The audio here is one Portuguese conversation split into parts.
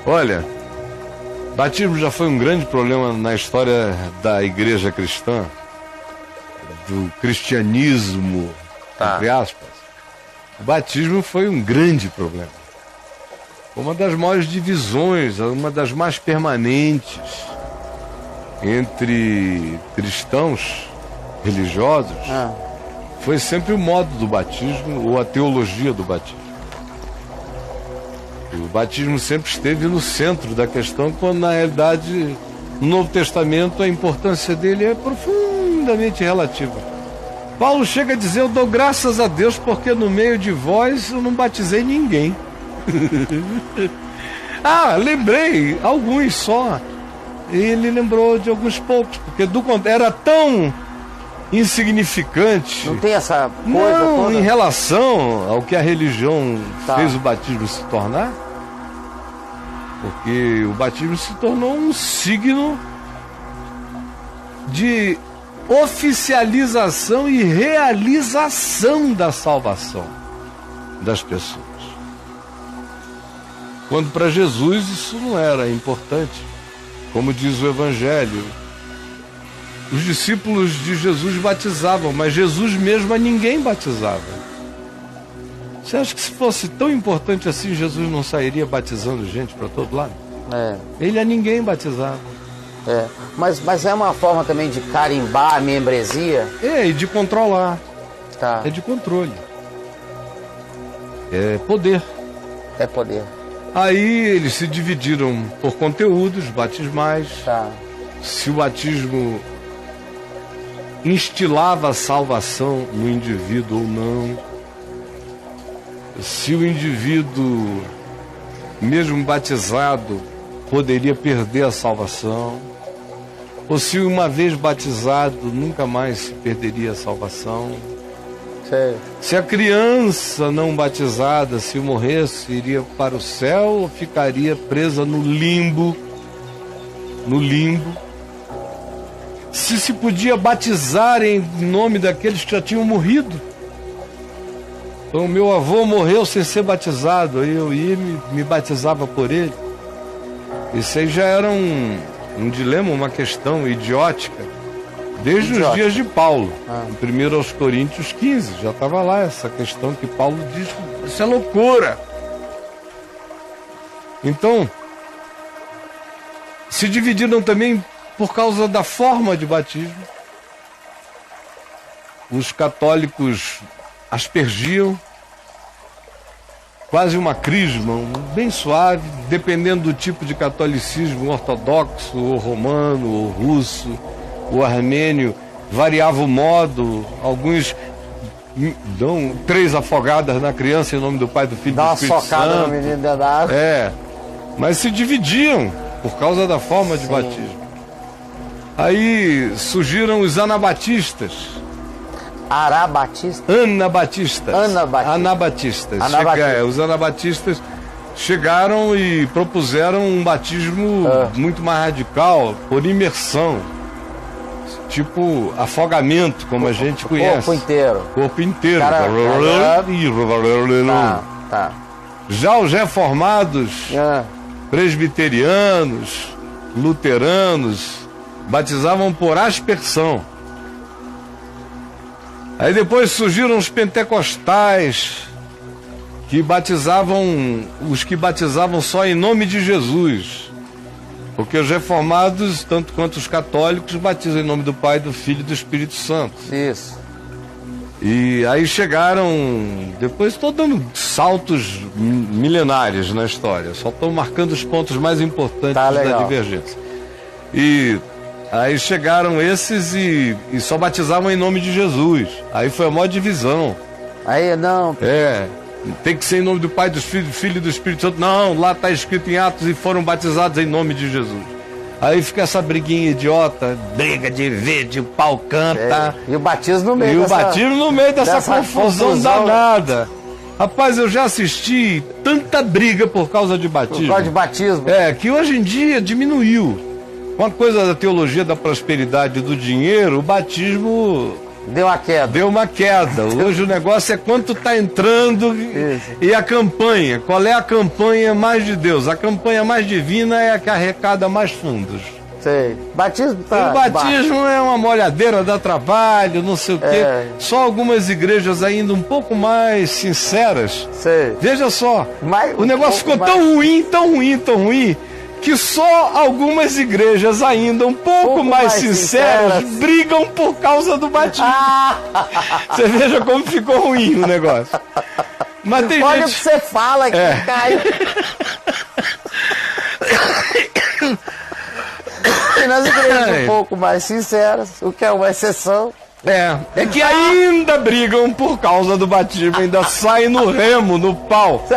Olha, batismo já foi um grande problema na história da igreja cristã, do cristianismo, entre aspas. O batismo foi um grande problema. Uma das maiores divisões, uma das mais permanentes entre cristãos religiosos, foi sempre o modo do batismo ou a teologia do batismo. O batismo sempre esteve no centro da questão, quando na realidade no Novo Testamento a importância dele é profundamente relativa. Paulo chega a dizer: eu dou graças a Deus porque no meio de vós eu não batizei ninguém. Lembrei, alguns só. Ele lembrou de alguns poucos, porque era tão insignificante. Não tem essa coisa toda? Em relação ao que a religião fez o batismo se tornar. Porque o batismo se tornou um signo de oficialização e realização da salvação das pessoas. Quando para Jesus isso não era importante. Como diz o Evangelho, os discípulos de Jesus batizavam, mas Jesus mesmo a ninguém batizava. Você acha que se fosse tão importante assim, Jesus não sairia batizando gente para todo lado? Ele a ninguém batizava. Mas é uma forma também de carimbar a membresia? E de controlar. É de controle. É poder. É poder. Aí eles se dividiram por conteúdos batismais. Se o batismo instilava a salvação no indivíduo ou não. Se o indivíduo, mesmo batizado, poderia perder a salvação. Ou se uma vez batizado, nunca mais se perderia a salvação. Se a criança não batizada, se morresse, iria para o céu ou ficaria presa no limbo? Se podia batizar em nome daqueles que já tinham morrido. Então meu avô morreu sem ser batizado, aí eu ia e me batizava por ele. Isso aí já era um dilema, uma questão idiótica. Desde os dias de Paulo, em 1 aos Coríntios 15, já estava lá essa questão que Paulo diz: isso é loucura. Então, se dividiram também por causa da forma de batismo. Os católicos aspergiam, quase uma crisma, bem suave, dependendo do tipo de catolicismo, ortodoxo, ou romano, ou russo, o armênio, variava o modo. Alguns dão 3 afogadas na criança em nome do Pai, do Filho e do Espírito Santo. Dá uma socada no menino dentro da água. Mas se dividiam por causa da forma de batismo. Aí surgiram os anabatistas. Anabatistas. Os anabatistas chegaram e propuseram um batismo muito mais radical, por imersão. Tipo afogamento, como a gente conhece. Corpo inteiro. Já os reformados, presbiterianos, luteranos, batizavam por aspersão. Aí depois surgiram os pentecostais, os que batizavam só em nome de Jesus. Porque os reformados, tanto quanto os católicos, batizam em nome do Pai, do Filho e do Espírito Santo. Isso. E aí chegaram, depois estou dando saltos milenares na história, só estou marcando os pontos mais importantes da divergência. E aí chegaram esses e só batizavam em nome de Jesus. Aí foi a maior divisão. Aí não... Tem que ser em nome do Pai, do Filho e do Espírito Santo. Não, lá está escrito em Atos: e foram batizados em nome de Jesus. Aí fica essa briguinha idiota, briga de vídeo, pau canta. E o batismo no meio dessa confusão danada. Rapaz, eu já assisti tanta briga por causa de batismo. Por causa de batismo. Que hoje em dia diminuiu. Com a coisa da teologia da prosperidade e do dinheiro, o batismo Deu uma queda. Deu uma queda. Hoje o negócio é quanto está entrando e a campanha. Qual é a campanha mais de Deus? A campanha mais divina é a que arrecada mais fundos. Sei. Batismo tá. O batismo é uma molhadeira, dá trabalho, não sei o quê. Só algumas igrejas ainda um pouco mais sinceras. Sei. Veja só, o negócio ficou tão ruim, que só algumas igrejas ainda um pouco mais sinceras brigam por causa do batismo. Você veja como ficou ruim o negócio. Mas tem olha gente... o que você fala aqui, Caio. E nas igrejas um pouco mais sinceras, o que é uma exceção. É que ainda brigam por causa do batismo, ainda saem no remo, no pau.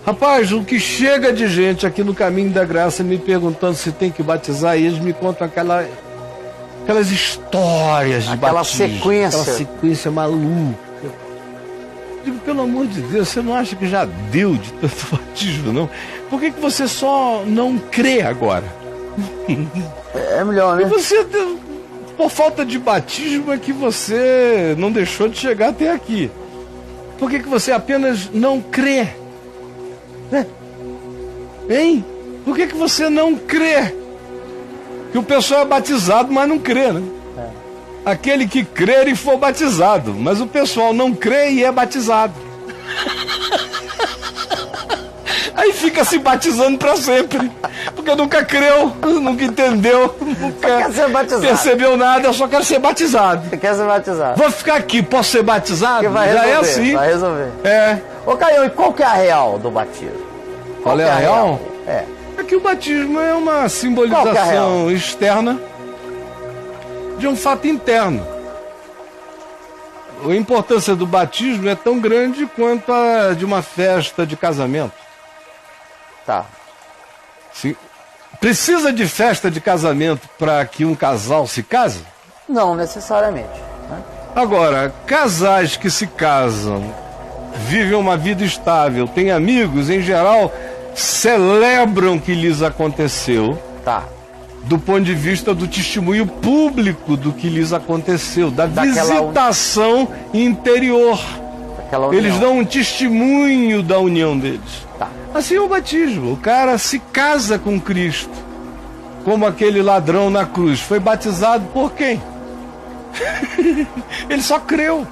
Rapaz, o que chega de gente aqui no Caminho da Graça me perguntando se tem que batizar, e eles me contam aquelas histórias de batismo. Aquela sequência maluca. Digo, pelo amor de Deus, você não acha que já deu de tanto batismo, não? Por que você só não crê agora? É melhor, né? E você, por falta de batismo, é que você não deixou de chegar até aqui. Por que você apenas não crê? Hein? Por que você não crê? Que o pessoal é batizado, mas não crê, né? Aquele que crer e for batizado, mas o pessoal não crê e é batizado. Aí fica se batizando para sempre, porque nunca creu, nunca entendeu, nunca percebeu nada, eu só quero ser batizado. Você quer ser batizado? Vou ficar aqui, posso ser batizado? Já é assim. Vai resolver. Ô Caio, e qual que é a real do batismo? Qual é a real? É que o batismo é uma simbolização externa de um fato interno. A importância do batismo é tão grande quanto a de uma festa de casamento. Tá. Sim. Precisa de festa de casamento para que um casal se case? Não necessariamente, né? Agora, casais que se casam, vivem uma vida estável, têm amigos, em geral, celebram o que lhes aconteceu. Tá. Do ponto de vista do testemunho público do que lhes aconteceu, da visitação interior. Eles dão um testemunho da união deles. Tá. Assim é o batismo. O cara se casa com Cristo, como aquele ladrão na cruz. Foi batizado por quem? Ele só creu.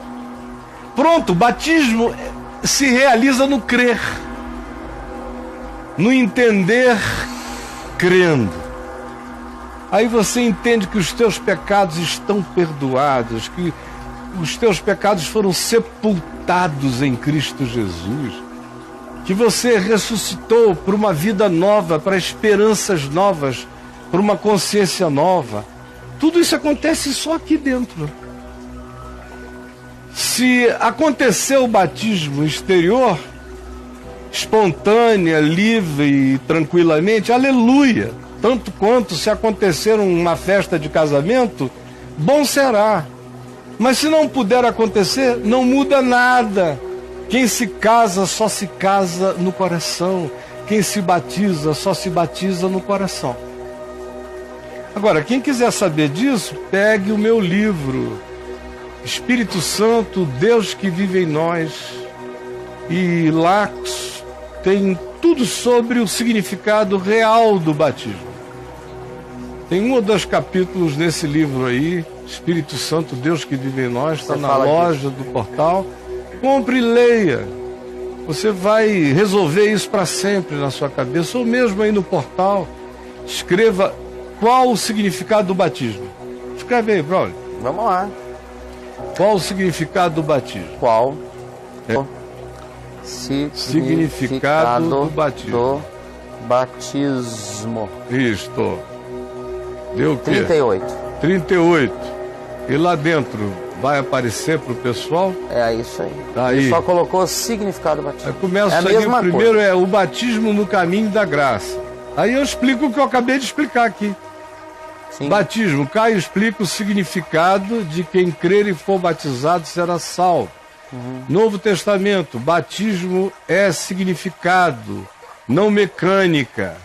Pronto, o batismo se realiza no crer, no entender, crendo. Aí você entende que os teus pecados estão perdoados, que os teus pecados foram sepultados em Cristo Jesus, que você ressuscitou para uma vida nova, para esperanças novas, para uma consciência nova. Tudo isso acontece só aqui dentro. Se acontecer o batismo exterior, espontânea, livre e tranquilamente, aleluia! Tanto quanto se acontecer uma festa de casamento, bom será. Mas se não puder acontecer, não muda nada. Quem se casa só se casa no coração. Quem se batiza só se batiza no coração. Agora, quem quiser saber disso, pegue o meu livro, Espírito Santo, Deus que vive em nós. E lá tem tudo sobre o significado real do batismo. Tem 1 ou 2 capítulos nesse livro aí, Espírito Santo, Deus que vive em nós, está na loja do portal. Compre e leia. Você vai resolver isso para sempre na sua cabeça, ou mesmo aí no portal, escreva qual o significado do batismo. Escreve aí, Braulio. Vamos lá. Qual o significado do batismo? Qual? Significado do batismo. Batismo. Isto. Deu o quê? 38. 38. E lá dentro vai aparecer para o pessoal? É isso aí. Tá aí. Ele só colocou significado do batismo. Aí começa aí, o primeiro é o batismo no caminho da graça. Aí eu explico o que eu acabei de explicar aqui. Sim. Batismo. Caio explica o significado de quem crer e for batizado será salvo. Novo Testamento. Batismo é significado, não mecânica.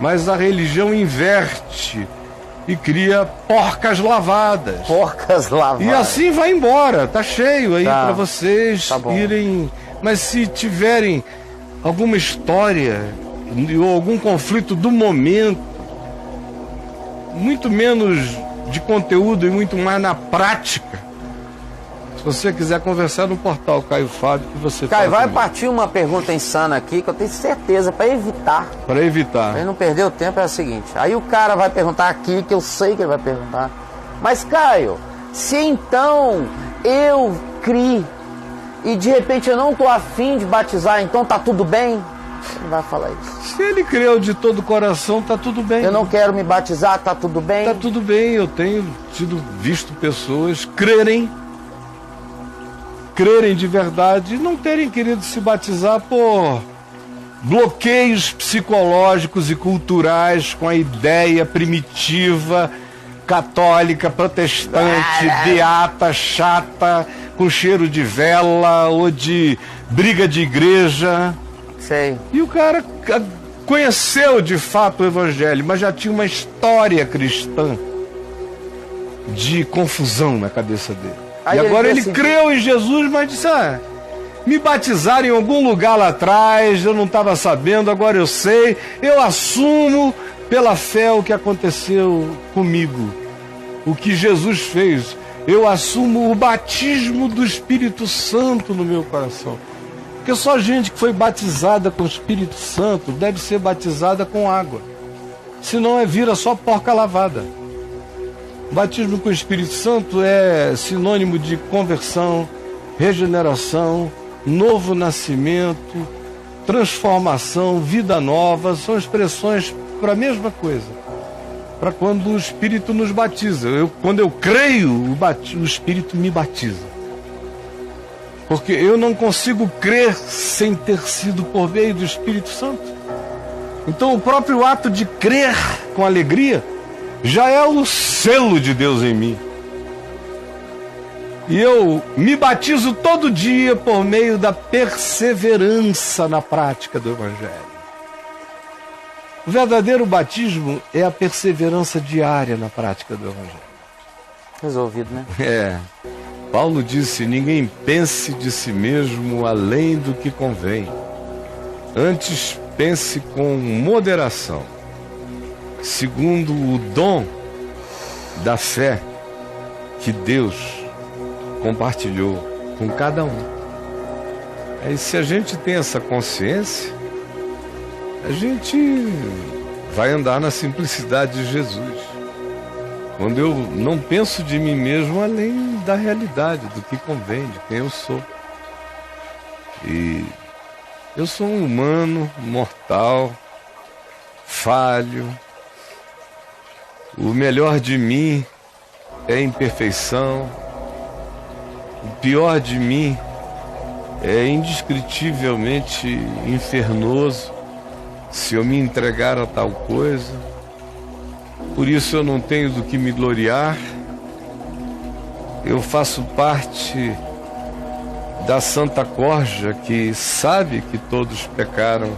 Mas a religião inverte e cria porcas lavadas. Porcas lavadas. E assim vai embora, tá cheio aí Tá. para vocês irem. Mas se tiverem alguma história ou algum conflito do momento, muito menos de conteúdo e muito mais na prática, se você quiser conversar no portal Caio Fábio, que você Caio, vai comigo. partir uma pergunta insana aqui que eu tenho certeza, para evitar. Para evitar. Pra ele não perder o tempo, é o seguinte. Aí o cara vai perguntar aqui, que eu sei que ele vai perguntar. Mas, Caio, se então eu criei e de repente eu não tô afim de batizar, então tá tudo bem? Ele vai falar isso. Se ele creu de todo o coração, tá tudo bem. Eu não quero me batizar, tá tudo bem? Tá tudo bem, eu tenho visto pessoas crerem de verdade e não terem querido se batizar por bloqueios psicológicos e culturais com a ideia primitiva, católica, protestante, beata, chata, com cheiro de vela ou de briga de igreja. Sei. E o cara conheceu de fato o evangelho, mas já tinha uma história cristã de confusão na cabeça dele. Aí e agora ele decidiu. creu em Jesus, mas disse, me batizaram em algum lugar lá atrás, eu não estava sabendo, agora eu sei, eu assumo pela fé o que aconteceu comigo, o que Jesus fez. Eu assumo o batismo do Espírito Santo no meu coração. Porque só gente que foi batizada com o Espírito Santo deve ser batizada com água. Senão vira só porca lavada. Batismo com o Espírito Santo é sinônimo de conversão, regeneração, novo nascimento, transformação, vida nova. São expressões para a mesma coisa. Para quando o Espírito nos batiza. Quando eu creio, o Espírito me batiza. Porque eu não consigo crer sem ter sido por meio do Espírito Santo. Então o próprio ato de crer com alegria já é o selo de Deus em mim. E eu me batizo todo dia por meio da perseverança na prática do Evangelho. O verdadeiro batismo é a perseverança diária na prática do Evangelho. Resolvido, né? Paulo disse, ninguém pense de si mesmo além do que convém. Antes pense com moderação, segundo o dom da fé que Deus compartilhou com cada um. Aí se a gente tem essa consciência, a gente vai andar na simplicidade de Jesus. Quando eu não penso de mim mesmo além da realidade, do que convém, de quem eu sou. E eu sou um humano, mortal, falho. O melhor de mim é imperfeição. O pior de mim é indescritivelmente infernoso se eu me entregar a tal coisa. Por isso eu não tenho do que me gloriar. Eu faço parte da Santa Corja, que sabe que todos pecaram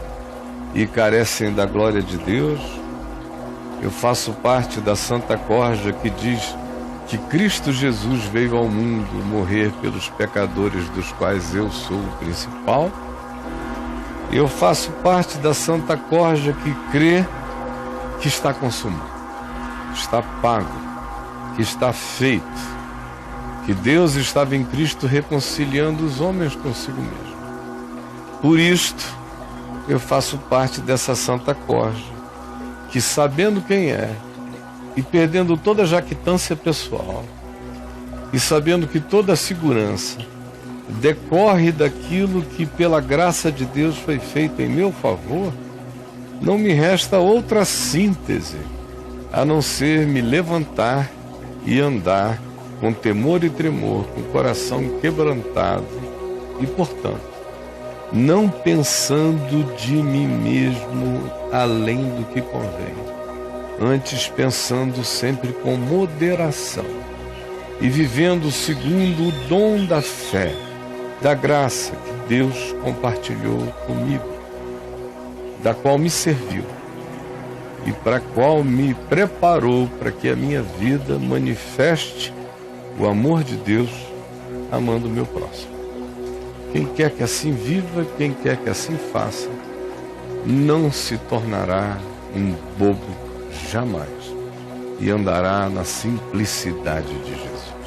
e carecem da glória de Deus. Eu faço parte da Santa Corja que diz que Cristo Jesus veio ao mundo morrer pelos pecadores, dos quais eu sou o principal. Eu faço parte da Santa Corja que crê que está consumado, está pago, que está feito, que Deus estava em Cristo reconciliando os homens consigo mesmo. Por isto, eu faço parte dessa Santa Corja, que sabendo quem é, e perdendo toda a jactância pessoal, e sabendo que toda a segurança decorre daquilo que pela graça de Deus foi feito em meu favor, não me resta outra síntese a não ser me levantar e andar com temor e tremor, com o coração quebrantado e, portanto, não pensando de mim mesmo além do que convém, antes pensando sempre com moderação e vivendo segundo o dom da fé, da graça que Deus compartilhou comigo, da qual me serviu. e para a qual me preparou para que a minha vida manifeste o amor de Deus, amando o meu próximo. Quem quer que assim viva, quem quer que assim faça, não se tornará um bobo jamais e andará na simplicidade de Jesus.